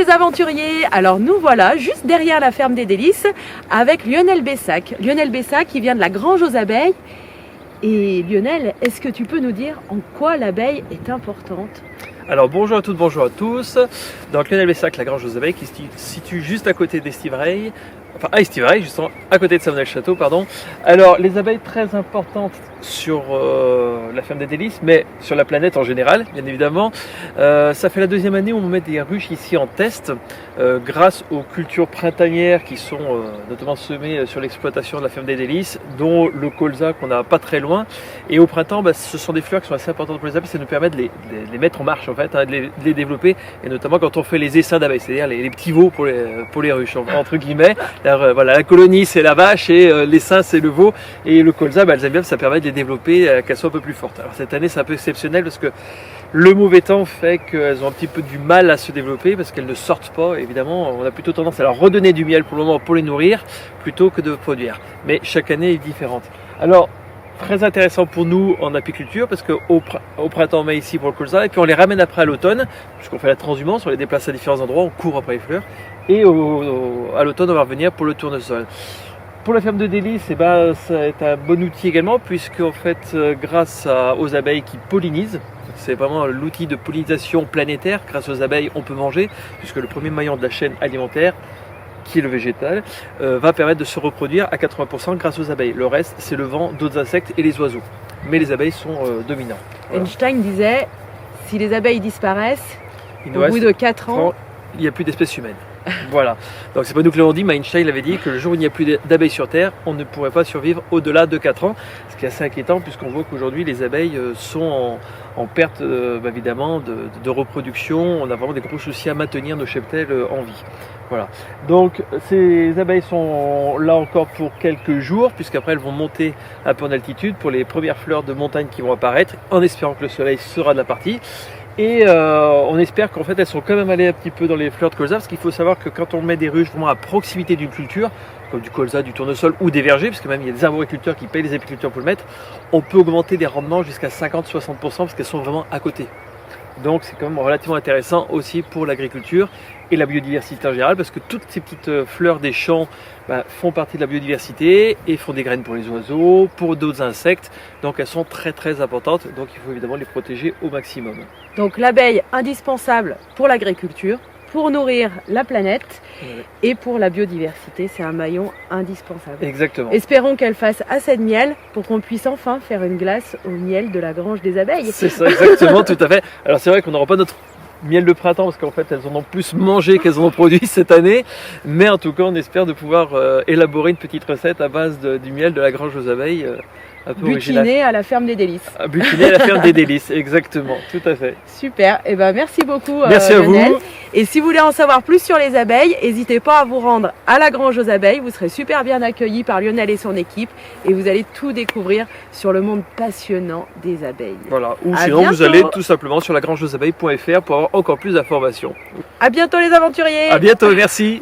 les aventuriers. Alors nous voilà juste derrière la ferme des Délices avec Lionel Bessac. Lionel Bessac qui vient de la Grange aux Abeilles. Et Lionel, est-ce que tu peux nous dire en quoi l'abeille est importante ? Alors bonjour à toutes, bonjour à tous. Donc Lionel Bessac, la Grange aux Abeilles, qui se situe juste à côté d'Estivreil, enfin à Estivreil, justement à côté de Savenay-le-Château, pardon. Alors les abeilles très importantes sur la ferme des Délices, mais sur la planète en général, bien évidemment. Ça fait la deuxième année où on met des ruches ici en test, grâce aux cultures printanières qui sont notamment semées sur l'exploitation de la ferme des Délices, dont le colza qu'on n'a pas très loin. Et au printemps, ce sont des fleurs qui sont assez importantes pour les abeilles, ça nous permet de les mettre en marche en fait, hein, de les développer, et notamment quand on fait les essaims d'abeilles, c'est-à-dire les petits veaux pour les ruches, entre guillemets. Voilà, la colonie c'est la vache et l'essaim c'est le veau, et le colza, elles aiment bien, ça permet de les développer, qu'elles soient un peu plus fortes. Alors cette année c'est un peu exceptionnel parce que le mauvais temps fait qu'elles ont un petit peu du mal à se développer parce qu'elles ne sortent pas. Évidemment, on a plutôt tendance à leur redonner du miel pour le moment pour les nourrir plutôt que de produire. Mais chaque année est différente. Alors, très intéressant pour nous en apiculture parce qu'au printemps on met ici pour le colza et puis on les ramène après à l'automne puisqu'on fait la transhumance, on les déplace à différents endroits, on court après les fleurs et à l'automne on va revenir pour le tournesol. Pour la ferme de Délices, ça est un bon outil également puisque en fait grâce aux abeilles qui pollinisent, c'est vraiment l'outil de pollinisation planétaire, grâce aux abeilles on peut manger puisque le premier maillon de la chaîne alimentaire qui est le végétal, va permettre de se reproduire à 80% grâce aux abeilles. Le reste, c'est le vent, d'autres insectes et les oiseaux. Mais les abeilles sont dominants. Voilà. Einstein disait, si les abeilles disparaissent, au bout de 4 ans, il n'y a plus d'espèces humaines. Voilà. Donc c'est pas nous qui l'avons dit, mais Einstein avait dit que le jour où il n'y a plus d'abeilles sur Terre, on ne pourrait pas survivre au-delà de 4 ans. Ce qui est assez inquiétant puisqu'on voit qu'aujourd'hui les abeilles sont en perte évidemment de reproduction. On a vraiment des gros soucis à maintenir nos cheptels en vie. Voilà. Donc ces abeilles sont là encore pour quelques jours puisqu'après elles vont monter un peu en altitude pour les premières fleurs de montagne qui vont apparaître en espérant que le soleil sera de la partie. Et on espère qu'en fait elles sont quand même allées un petit peu dans les fleurs de colza parce qu'il faut savoir que quand on met des ruches vraiment à proximité d'une culture comme du colza, du tournesol ou des vergers, parce que même il y a des arboriculteurs qui payent les apiculteurs pour le mettre, on peut augmenter les rendements jusqu'à 50-60% parce qu'elles sont vraiment à côté. Donc c'est quand même relativement intéressant aussi pour l'agriculture et la biodiversité en général parce que toutes ces petites fleurs des champs font partie de la biodiversité et font des graines pour les oiseaux, pour d'autres insectes. Donc elles sont très très importantes, donc il faut évidemment les protéger au maximum. Donc l'abeille indispensable pour l'agriculture, pour nourrir la planète et pour la biodiversité, c'est un maillon indispensable. Exactement. Espérons qu'elle fasse assez de miel pour qu'on puisse enfin faire une glace au miel de la Grange des Abeilles. C'est ça, exactement, tout à fait. Alors c'est vrai qu'on n'aura pas notre miel de printemps parce qu'en fait elles en ont plus mangé qu'elles en ont produit cette année, mais en tout cas on espère de pouvoir élaborer une petite recette à base du miel de la Grange aux Abeilles. Un peu butiné à la ferme des Délices. Butiné à la ferme des Délices, exactement, tout à fait. Super, et merci beaucoup merci à Lionel. vous. Et si vous voulez en savoir plus sur les abeilles, n'hésitez pas à vous rendre à la Grange aux Abeilles, vous serez super bien accueillis par Lionel et son équipe et vous allez tout découvrir sur le monde passionnant des abeilles. Voilà, ou sinon vous allez tout simplement sur lagrangeauxabeilles.fr pour avoir encore plus d'informations. À bientôt les aventuriers. À bientôt, merci.